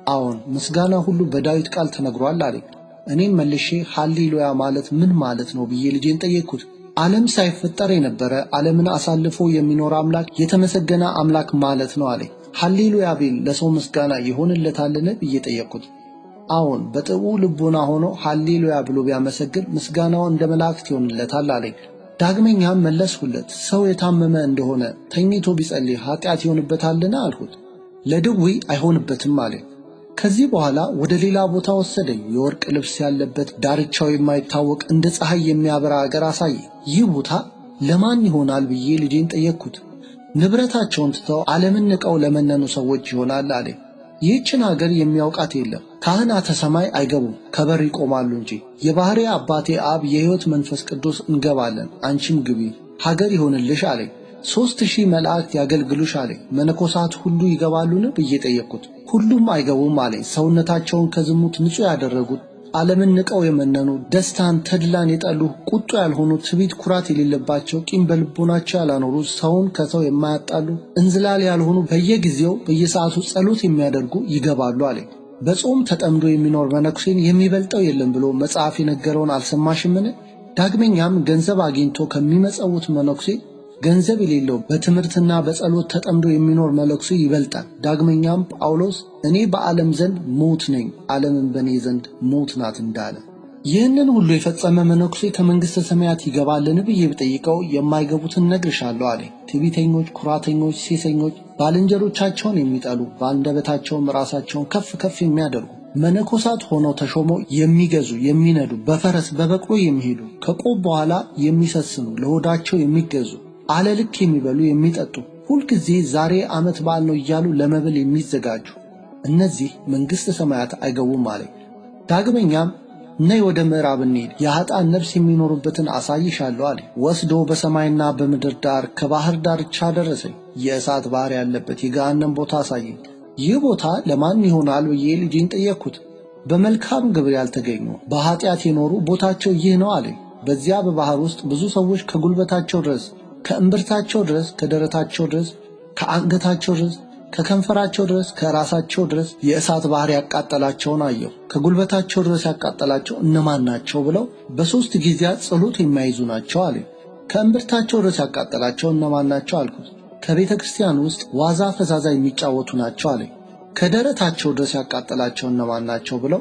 አዎን ምስጋና ሁሉ በዳዊት ቃል ተነግሯል አለኝ። እኔም መልሼ ሃሌሉያ ማለት ምን ማለት ነው ብዬ ልጄን ጠየቅኩት። ዓለም ሳይፈጠር የነበረ ዓለምን አሳልፎ የሚኖር አምላክ የተመሰገነ አምላክ ማለት ነው አለኝ። ሃሌሉያ ቢል ለሰው ምስጋና ይሆንለታልን ብዬ ጠየቅኩት። አዎን በጥቡ ልቦና ሆኖ ሃሌሉያ ብሎ ቢያመሰግን ምስጋናው እንደ መላእክት ይሆንለታል አለኝ። ዳግመኛም መለስሁለት፣ ሰው የታመመ እንደሆነ ተኝቶ ቢጸልይ ኃጢአት ይሆንበታልን አልሁት። ለድውይ አይሆንበትም አለኝ። ከዚህ በኋላ ወደ ሌላ ቦታ ወሰደኝ። የወርቅ ልብስ ያለበት ዳርቻው የማይታወቅ እንደ ፀሐይ የሚያበራ አገር አሳየ። ይህ ቦታ ለማን ይሆናል ብዬ ልጄን ጠየቅኩት። ንብረታቸውን ትተው ዓለምን ንቀው ለመነኑ ሰዎች ይሆናል አለኝ። ይህችን አገር የሚያውቃት የለም። ካህናተ ሰማይ አይገቡም፣ ከበር ይቆማሉ እንጂ። የባሕርይ አባቴ አብ የሕይወት መንፈስ ቅዱስ እንገባለን፣ አንቺም ግቢ፣ ሀገር ይሆንልሽ አለኝ። 3000 መላእክት ያገልግሉሽ አለኝ። መነኮሳት ሁሉ ይገባሉን ብዬ ጠየቅኩት። ሁሉም አይገቡም አለኝ። ሰውነታቸውን ከዝሙት ንጹሕ ያደረጉት፣ ዓለምን ንቀው የመነኑ፣ ደስታን ተድላን የጠሉ፣ ቁጡ ያልሆኑ፣ ትዕቢት ኩራት የሌለባቸው፣ ቂም በልቦናቸው ያላኖሩ፣ ሰውን ከሰው የማያጣሉ፣ እንዝላል ያልሆኑ፣ በየጊዜው በየሰዓቱ ጸሎት የሚያደርጉ ይገባሉ አለኝ። በጾም ተጠምዶ የሚኖር መነኩሴን የሚበልጠው የለም ብሎ መጽሐፍ የነገረውን አልሰማሽምን? ዳግመኛም ገንዘብ አግኝቶ ከሚመጸውት መነኩሴ ገንዘብ የሌለው በትምህርትና በጸሎት ተጠምዶ የሚኖር መለኩሴ ይበልጣል። ዳግመኛም ጳውሎስ እኔ በዓለም ዘንድ ሞት ነኝ፣ ዓለምን በእኔ ዘንድ ሞት ናት እንዳለ ይህንን ሁሉ የፈጸመ መነኩሴ ከመንግሥተ ሰማያት ይገባልን ብዬ ብጠይቀው የማይገቡትን እነግርሻለሁ አለኝ። ትዕቢተኞች፣ ኩራተኞች፣ ሴሰኞች፣ ባልንጀሮቻቸውን የሚጠሉ በአንደበታቸውም ራሳቸውን ከፍ ከፍ የሚያደርጉ መነኮሳት ሆነው ተሾመው የሚገዙ የሚነዱ በፈረስ በበቅሎ የሚሄዱ ከቆብ በኋላ የሚሰስኑ ለሆዳቸው የሚገዙ አለልክ የሚበሉ የሚጠጡ ሁልጊዜ ዛሬ ዓመት በዓል ነው እያሉ ለመብል የሚዘጋጁ እነዚህ መንግሥተ ሰማያት አይገቡም አለኝ። ዳግመኛም ነይ ወደ ምዕራብ እንሂድ፣ የኃጥአን ነፍስ የሚኖሩበትን አሳይሻለሁ አለኝ። ወስዶ በሰማይና በምድር ዳር ከባህር ዳርቻ ደረሰኝ። የእሳት ባህር ያለበት የገሃነም ቦታ አሳየኝ። ይህ ቦታ ለማን ይሆናል ብዬ ልጄን ጠየቅኩት። በመልካም ግብር ያልተገኙ በኃጢአት የኖሩ ቦታቸው ይህ ነው አለኝ። በዚያ በባህር ውስጥ ብዙ ሰዎች ከጉልበታቸው ድረስ፣ ከእምብርታቸው ድረስ፣ ከደረታቸው ድረስ፣ ከአንገታቸው ድረስ፣ ከከንፈራቸው ድረስ፣ ከራሳቸው ድረስ የእሳት ባህር ያቃጠላቸውን አየሁ። ከጉልበታቸው ድረስ ያቃጠላቸው እነማን ናቸው ብለው በሦስት ጊዜያት ጸሎት የማይዙ ናቸው አለኝ። ከእምብርታቸው ድረስ ያቃጠላቸው እነማን ናቸው አልኩት። ከቤተ ክርስቲያን ውስጥ ዋዛ ፈዛዛ የሚጫወቱ ናቸው አለኝ። ከደረታቸው ድረስ ያቃጠላቸው እነማን ናቸው ብለው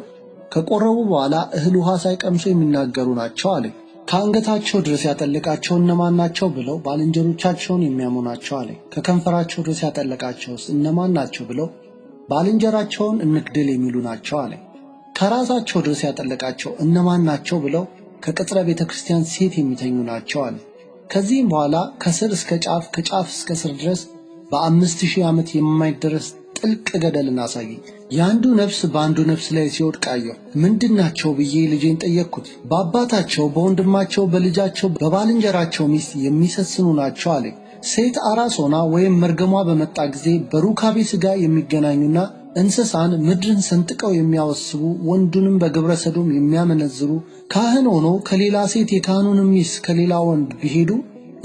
ከቆረቡ በኋላ እህል ውሃ ሳይቀምሱ የሚናገሩ ናቸው አለኝ። ከአንገታቸው ድረስ ያጠለቃቸው እነማን ናቸው ብለው ባልንጀሮቻቸውን የሚያሙ ናቸው አለኝ። ከከንፈራቸው ድረስ ያጠለቃቸውስ እነማን ናቸው ብለው ባልንጀራቸውን እንግደል የሚሉ ናቸው አለኝ። ከራሳቸው ድረስ ያጠለቃቸው እነማን ናቸው ብለው ከቅጥረ ቤተ ክርስቲያን ሴት የሚተኙ ናቸው አለኝ። ከዚህም በኋላ ከስር እስከ ጫፍ ከጫፍ እስከ ስር ድረስ በ5000 ዓመት የማይደረስ ጥልቅ ገደልን አሳየኝ። የአንዱ ነፍስ በአንዱ ነፍስ ላይ ሲወድቅ አየሁ። ምንድናቸው ብዬ ልጄን ጠየቅኩት። በአባታቸው በወንድማቸው በልጃቸው በባልንጀራቸው ሚስት የሚሰስኑ ናቸው አለኝ። ሴት አራስ ሆና ወይም መርገሟ በመጣ ጊዜ በሩካቤ ሥጋ የሚገናኙና እንስሳን ምድርን ሰንጥቀው የሚያወስቡ ወንዱንም በግብረ ሰዶም የሚያመነዝሩ ካህን ሆኖ ከሌላ ሴት የካህኑን ሚስት ከሌላ ወንድ ቢሄዱ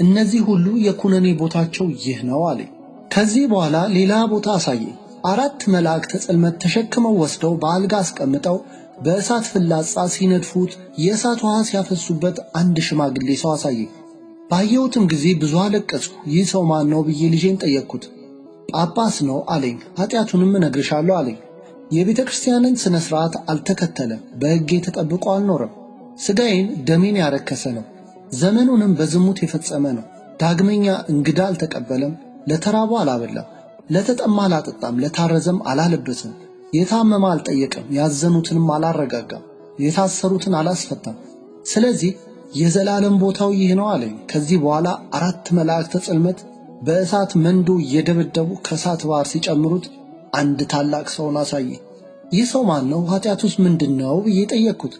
እነዚህ ሁሉ የኩነኔ ቦታቸው ይህ ነው አለኝ። ከዚህ በኋላ ሌላ ቦታ አሳየኝ። 4 መላእክተ ጽልመት ተሸክመው ወስደው በአልጋ አስቀምጠው በእሳት ፍላጻ ሲነድፉት የእሳት ውሃ ሲያፈሱበት አንድ ሽማግሌ ሰው አሳየኝ። ባየሁትም ጊዜ ብዙ አለቀስኩ። ይህ ሰው ማን ነው ብዬ ልጄን ጠየቅኩት። ጳጳስ ነው አለኝ። ኃጢአቱንም እነግርሻለሁ አለኝ። የቤተ ክርስቲያንን ሥነ ሥርዓት አልተከተለም፣ በሕጌ ተጠብቆ አልኖረም። ሥጋዬን ደሜን ያረከሰ ነው፣ ዘመኑንም በዝሙት የፈጸመ ነው። ዳግመኛ እንግዳ አልተቀበለም፣ ለተራቡ አላበላም፣ ለተጠማ አላጠጣም፣ ለታረዘም አላለበሰም፣ የታመመ አልጠየቀም፣ ያዘኑትንም አላረጋጋም፣ የታሰሩትን አላስፈታም። ስለዚህ የዘላለም ቦታው ይህ ነው አለኝ። ከዚህ በኋላ 4 መላእክተ ጽልመት በእሳት መንዶ እየደበደቡ ከእሳት ባህር ሲጨምሩት አንድ ታላቅ ሰውን አሳየኝ። ይህ ሰው ማን ነው? ኃጢአቱስ ምንድነው ብዬ ጠየቅኩት።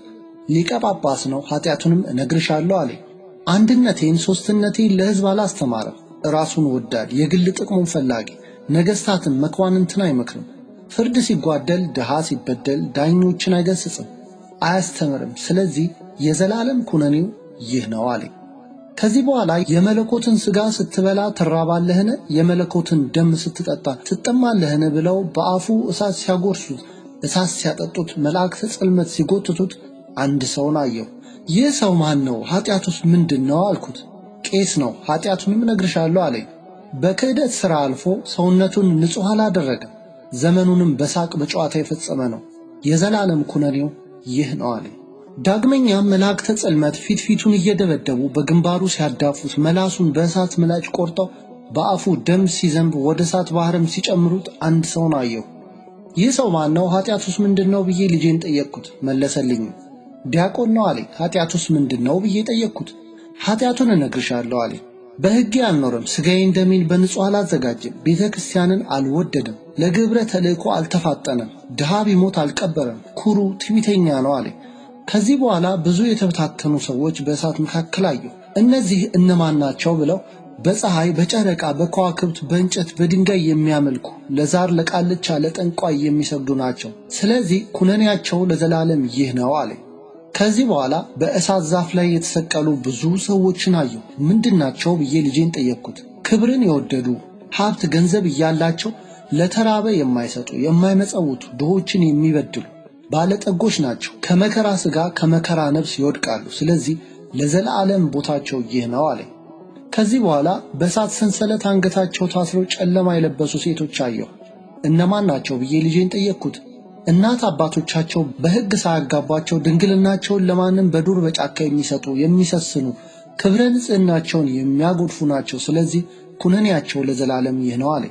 ሊቀ ጳጳስ ነው፣ ኃጢአቱንም እነግርሻለሁ አለኝ። አንድነቴን ሦስትነቴን ለሕዝብ አላስተማረም። ራሱን ወዳድ፣ የግል ጥቅሙን ፈላጊ፣ ነገሥታትን መኳንንትን አይመክርም። ፍርድ ሲጓደል፣ ድሃ ሲበደል ዳኞችን አይገሥጽም፣ አያስተምርም። ስለዚህ የዘላለም ኩነኔው ይህ ነው አለኝ። ከዚህ በኋላ የመለኮትን ሥጋ ስትበላ ትራባለህን? የመለኮትን ደም ስትጠጣ ትጠማለህን? ብለው በአፉ እሳት ሲያጎርሱት፣ እሳት ሲያጠጡት፣ መላእክተ ጽልመት ሲጎትቱት አንድ ሰውን አየሁ። ይህ ሰው ማን ነው? ኃጢአቱስ ምንድነው አልኩት። ቄስ ነው፣ ኃጢአቱንም እነግርሻለሁ አለኝ። በክህደት ሥራ አልፎ ሰውነቱን ንጹሕ አላደረገም፣ ዘመኑንም በሳቅ በጨዋታ የፈጸመ ነው። የዘላለም ኩነኔው ይህ ነው አለኝ። ዳግመኛም መላእክተ ጽልመት ፊቱን እየደበደቡ በግንባሩ ሲያዳፉት መላሱን በእሳት ምላጭ ቆርጠው በአፉ ደም ሲዘንብ ወደ እሳት ባህርም ሲጨምሩት አንድ ሰውን አየሁ። ይህ ሰው ማን ነው? ኃጢአቱስ ምንድነው ብዬ ልጄን ጠየቅኩት። መለሰልኝ። ዲያቆን ነው አለኝ። ኃጢአቱስ ምንድነው ብዬ ጠየቅኩት። ኃጢአቱን እነግርሻለሁ አለኝ። በሕጌ አልኖረም፣ ሥጋዬን ደሜን በንጹሕ አላዘጋጀም፣ ቤተ ክርስቲያንን አልወደደም፣ ለግብረ ተልእኮ አልተፋጠነም፣ ድሃ ቢሞት አልቀበረም፣ ኩሩ ትዕቢተኛ ነው አለኝ። ከዚህ በኋላ ብዙ የተበታተኑ ሰዎች በእሳት መካከል አየሁ። እነዚህ እነማን ናቸው ብለው በፀሐይ፣ በጨረቃ፣ በከዋክብት፣ በእንጨት፣ በድንጋይ የሚያመልኩ ለዛር፣ ለቃልቻ፣ ለጠንቋይ የሚሰግዱ ናቸው። ስለዚህ ኩነኔያቸው ለዘላለም ይህ ነው አለኝ። ከዚህ በኋላ በእሳት ዛፍ ላይ የተሰቀሉ ብዙ ሰዎችን አየሁ። ምንድናቸው ብዬ ልጄን ጠየቅኩት። ክብርን የወደዱ ሀብት ገንዘብ እያላቸው ለተራበ የማይሰጡ የማይመጸውቱ ድሆችን የሚበድሉ ባለጠጎች ናቸው። ከመከራ ሥጋ ከመከራ ነፍስ ይወድቃሉ። ስለዚህ ለዘላለም ቦታቸው ይህ ነው አለኝ። ከዚህ በኋላ በእሳት ሰንሰለት አንገታቸው ታስረው ጨለማ የለበሱ ሴቶች አየሁ። እነማን ናቸው ብዬ ልጄን ጠየቅኩት። እናት አባቶቻቸው በሕግ ሳያጋቧቸው ድንግልናቸውን ለማንም በዱር በጫካ የሚሰጡ የሚሰስኑ ክብረ ንጽሕናቸውን የሚያጎድፉ ናቸው። ስለዚህ ኩነኔያቸው ለዘላለም ይህ ነው አለ።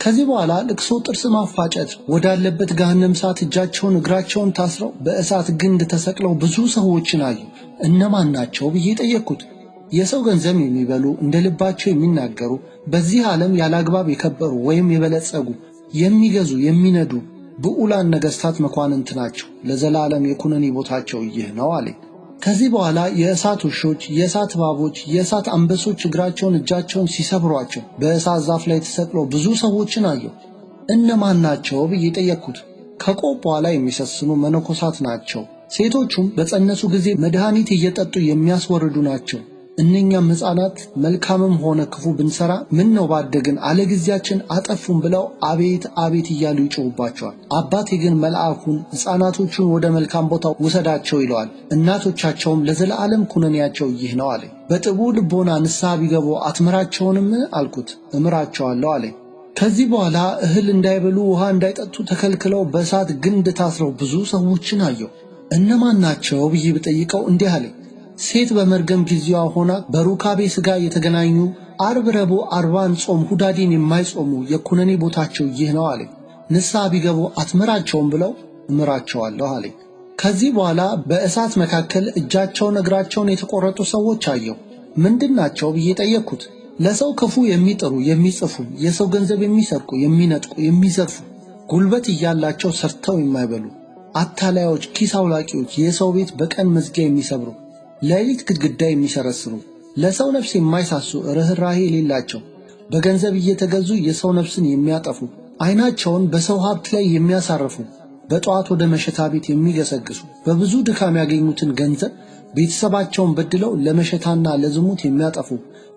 ከዚህ በኋላ ልቅሶ፣ ጥርስ ማፋጨት ወዳለበት ገሃነም እሳት እጃቸውን እግራቸውን ታስረው በእሳት ግንድ ተሰቅለው ብዙ ሰዎችን አየሁ። እነማን ናቸው ብዬ ጠየቅኩት። የሰው ገንዘብ የሚበሉ እንደ ልባቸው የሚናገሩ በዚህ ዓለም ያላግባብ የከበሩ ወይም የበለጸጉ የሚገዙ የሚነዱ ብዑላን ነገሥታት መኳንንት ናቸው። ለዘላለም የኩነኔ ቦታቸው ይህ ነው አለ። ከዚህ በኋላ የእሳት ውሾች፣ የእሳት እባቦች፣ የእሳት አንበሶች እግራቸውን እጃቸውን ሲሰብሯቸው በእሳት ዛፍ ላይ ተሰቅለው ብዙ ሰዎችን አየሁ። እነማን ናቸው ብዬ ጠየቅኩት። ከቆብ በኋላ የሚሰስኑ መነኮሳት ናቸው። ሴቶቹም በጸነሱ ጊዜ መድኃኒት እየጠጡ የሚያስወርዱ ናቸው። እነኛም ሕፃናት መልካምም ሆነ ክፉ ብንሰራ ምን ነው ባደግን አለጊዜያችን አጠፉን ብለው አቤት አቤት እያሉ ይጮሁባቸዋል። አባቴ ግን መልአኩን ሕፃናቶቹን ወደ መልካም ቦታ ውሰዳቸው ይለዋል። እናቶቻቸውም ለዘላለም ኩነኔያቸው ይህ ነው አለ። በጥቡ ልቦና ንስሐ ቢገቡ አትምራቸውንም አልኩት። እምራቸዋለሁ አለ። ከዚህ በኋላ እህል እንዳይበሉ ውሃ እንዳይጠጡ ተከልክለው በእሳት ግንድ ታስረው ብዙ ሰዎችን አየሁ። እነማን ናቸው ብዬ ብጠይቀው እንዲህ አለ። ሴት በመርገም ጊዜዋ ሆና በሩካቤ ሥጋ የተገናኙ ዓርብ፣ ረቡዕ፣ አርባን ጾም ሁዳዴን የማይጾሙ የኩነኔ ቦታቸው ይህ ነው አለ። ንስሐ ቢገቡ አትምራቸውም ብለው እምራቸዋለሁ አለ። ከዚህ በኋላ በእሳት መካከል እጃቸውን እግራቸውን የተቆረጡ ሰዎች አየሁ። ምንድናቸው ብዬ ጠየቅኩት። ለሰው ክፉ የሚጥሩ የሚጽፉ፣ የሰው ገንዘብ የሚሰርቁ የሚነጥቁ የሚዘርፉ፣ ጉልበት እያላቸው ሰርተው የማይበሉ አታላዮች፣ ኪስ አውላቂዎች፣ የሰው ቤት በቀን መዝጊያ የሚሰብሩ፣ ሌሊት ግድግዳ የሚሰረስሩ፣ ለሰው ነፍስ የማይሳሱ ርኅራኄ የሌላቸው፣ በገንዘብ እየተገዙ የሰው ነፍስን የሚያጠፉ፣ ዓይናቸውን በሰው ሀብት ላይ የሚያሳርፉ፣ በጠዋት ወደ መሸታ ቤት የሚገሰግሱ፣ በብዙ ድካም ያገኙትን ገንዘብ ቤተሰባቸውን በድለው ለመሸታና ለዝሙት የሚያጠፉ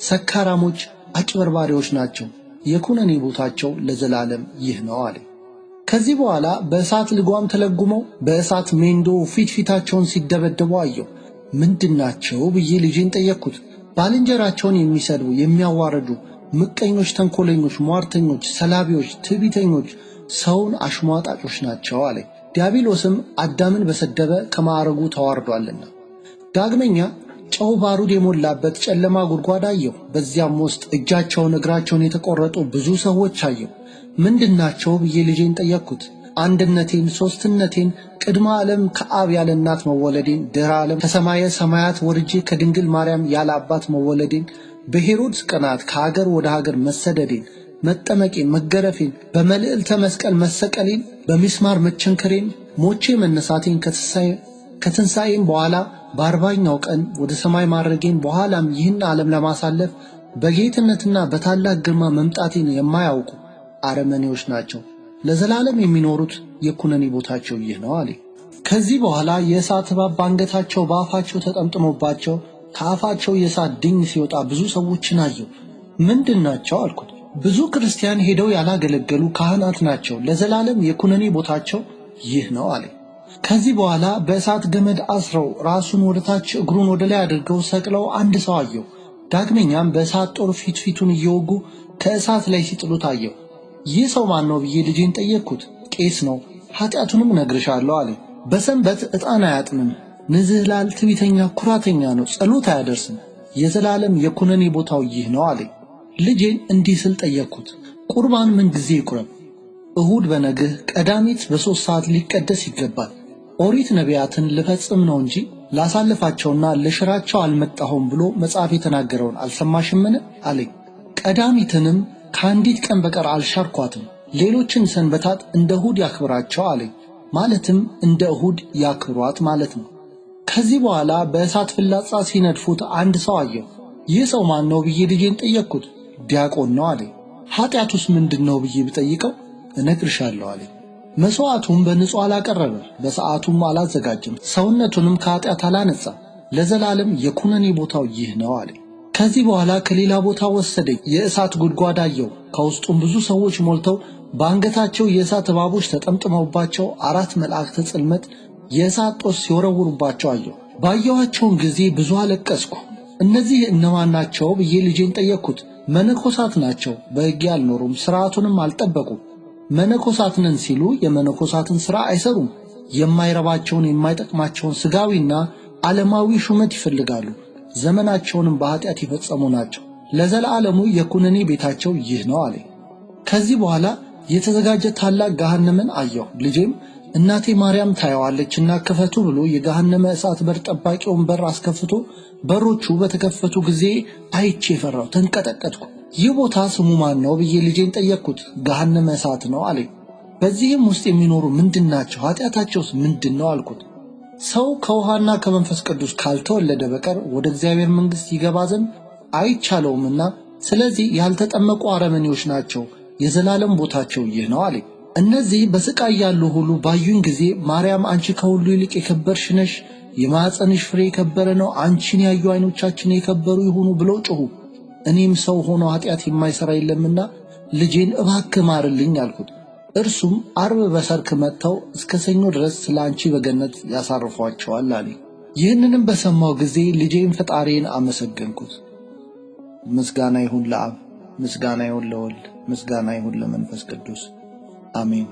ሰካራሞች፣ አጭበርባሪዎች ናቸው። የኩነኔ ቦታቸው ለዘላለም ይህ ነው አለ። ከዚህ በኋላ በእሳት ልጓም ተለጉመው በእሳት ሜንዶ ፊታቸውን ሲደበደቡ አየሁ። ምንድናቸው ብዬ ልጄን ጠየቅኩት። ባልንጀራቸውን የሚሰድቡ የሚያዋርዱ፣ ምቀኞች፣ ተንኮለኞች፣ ሟርተኞች፣ ሰላቢዎች፣ ትዕቢተኞች፣ ሰውን አሽሟጣጮች ናቸው አለ። ዲያብሎስም አዳምን በሰደበ ከማዕረጉ ተዋርዷልና። ዳግመኛ ጨው ባሩድ የሞላበት ጨለማ ጉድጓድ አየሁ። በዚያም ውስጥ እጃቸውን እግራቸውን የተቆረጡ ብዙ ሰዎች አየሁ። ምንድናቸው ብዬ ልጄን ጠየቅኩት። አንድነቴን፣ ሦስትነቴን፣ ቅድመ ዓለም ከአብ ያለ እናት መወለዴን፣ ድኅረ ዓለም ከሰማየ ሰማያት ወርጄ ከድንግል ማርያም ያለ አባት መወለዴን፣ በሄሮድስ ቅናት ከሀገር ወደ ሀገር መሰደዴን፣ መጠመቄን፣ መገረፌን፣ በመልዕልተ መስቀል መሰቀሌን፣ በሚስማር መቸንከሬን፣ ሞቼ መነሳቴን፣ ከትንሣኤም በኋላ በአርባኛው ቀን ወደ ሰማይ ማድረጌን፣ በኋላም ይህን ዓለም ለማሳለፍ በጌትነትና በታላቅ ግርማ መምጣቴን የማያውቁ አረመኔዎች ናቸው። ለዘላለም የሚኖሩት የኩነኔ ቦታቸው ይህ ነው አለ። ከዚህ በኋላ የእሳት እባብ በአንገታቸው በአፋቸው ተጠምጥሞባቸው ከአፋቸው የእሳት ድኝ ሲወጣ ብዙ ሰዎችን አየሁ። ምንድናቸው አልኩት። ብዙ ክርስቲያን ሄደው ያላገለገሉ ካህናት ናቸው። ለዘላለም የኩነኔ ቦታቸው ይህ ነው አለ። ከዚህ በኋላ በእሳት ገመድ አስረው ራሱን ወደ ታች እግሩን ወደ ላይ አድርገው ሰቅለው አንድ ሰው አየሁ። ዳግመኛም በእሳት ጦር ፊቱን እየወጉ ከእሳት ላይ ሲጥሉት አየሁ። ይህ ሰው ማን ነው ብዬ ልጄን ጠየቅኩት። ቄስ ነው፣ ኃጢአቱንም እነግርሻለሁ አለ። በሰንበት ዕጣን አያጥንም፣ ንዝህላል፣ ትዕቢተኛ፣ ኩራተኛ ነው፣ ጸሎት አያደርስም። የዘላለም የኩነኔ ቦታው ይህ ነው አለ። ልጄን እንዲህ ስል ጠየቅኩት። ቁርባን ምን ጊዜ ይቁረብ? እሁድ በነግህ ቀዳሚት በ3 ሰዓት ሊቀደስ ይገባል። ኦሪት ነቢያትን ልፈጽም ነው እንጂ ላሳልፋቸውና ልሽራቸው አልመጣሁም ብሎ መጽሐፍ የተናገረውን አልሰማሽምን አለኝ። ቀዳሚትንም ከአንዲት ቀን በቀር አልሻርኳትም። ሌሎችን ሰንበታት እንደ እሁድ ያክብራቸው አለኝ። ማለትም እንደ እሁድ ያክብሯት ማለት ነው። ከዚህ በኋላ በእሳት ፍላጻ ሲነድፉት አንድ ሰው አየሁ። ይህ ሰው ማን ነው ብዬ ልጄን ጠየቅኩት። ዲያቆን ነው አለኝ። ኃጢአቱስ ምንድነው ብዬ ብጠይቀው እነግርሻለሁ አለኝ። መሥዋዕቱም በንጹሕ አላቀረበ፣ በሰዓቱም አላዘጋጀም፣ ሰውነቱንም ከኃጢአት አላነጻ። ለዘላለም የኩነኔ ቦታው ይህ ነው አለኝ። ከዚህ በኋላ ከሌላ ቦታ ወሰደኝ። የእሳት ጉድጓድ አየሁ። ከውስጡም ብዙ ሰዎች ሞልተው በአንገታቸው የእሳት እባቦች ተጠምጥመውባቸው 4 መላእክተ ጽልመት የእሳት ጦስ ሲወረውሩባቸው አየሁ። ባየኋቸውም ጊዜ ብዙ አለቀስኩ። እነዚህ እነማን ናቸው ብዬ ልጄን ጠየቅኩት። መነኮሳት ናቸው፣ በሕግ አልኖሩም፣ ሥርዓቱንም አልጠበቁም። መነኮሳት ነን ሲሉ የመነኮሳትን ሥራ አይሰሩም። የማይረባቸውን የማይጠቅማቸውን ሥጋዊና ዓለማዊ ሹመት ይፈልጋሉ። ዘመናቸውንም በኃጢአት የፈጸሙ ናቸው። ለዘላለሙ የኩነኔ ቤታቸው ይህ ነው አለኝ። ከዚህ በኋላ የተዘጋጀ ታላቅ ገሃነምን አየሁ። ልጄም እናቴ ማርያም ታየዋለችና ክፈቱ ብሎ የገሃነመ እሳት በር ጠባቂውን በር አስከፍቶ በሮቹ በተከፈቱ ጊዜ አይቼ ፈራሁ፣ ተንቀጠቀጥኩ። ይህ ቦታ ስሙ ማን ነው ብዬ ልጄን ጠየቅኩት። ገሃነመ እሳት ነው አለኝ። በዚህም ውስጥ የሚኖሩ ምንድናቸው? ኃጢአታቸውስ ምንድን ነው አልኩት። ሰው ከውሃና ከመንፈስ ቅዱስ ካልተወለደ በቀር ወደ እግዚአብሔር መንግሥት ይገባ ዘንድ አይቻለውምና ስለዚህ ያልተጠመቁ አረመኔዎች ናቸው፣ የዘላለም ቦታቸው ይህ ነው አለኝ። እነዚህ በስቃይ ያሉ ሁሉ ባዩኝ ጊዜ ማርያም አንቺ ከሁሉ ይልቅ የከበርሽ ነሽ፣ የማኅፀንሽ ፍሬ የከበረ ነው፣ አንቺን ያዩ ዓይኖቻችን የከበሩ ይሁኑ ብለው ጮኹ። እኔም ሰው ሆኖ ኃጢአት የማይሠራ የለምና ልጄን እባክህ ማርልኝ አልኩት። እርሱም ዓርብ በሰርክ መጥተው እስከ ሰኞ ድረስ ስለ አንቺ በገነት ያሳርፏቸዋል አለኝ። ይህንንም በሰማው ጊዜ ልጄን ፈጣሪን አመሰገንኩት። ምስጋና ይሁን ለአብ፣ ምስጋና ይሁን ለወልድ፣ ምስጋና ይሁን ለመንፈስ ቅዱስ አሜን።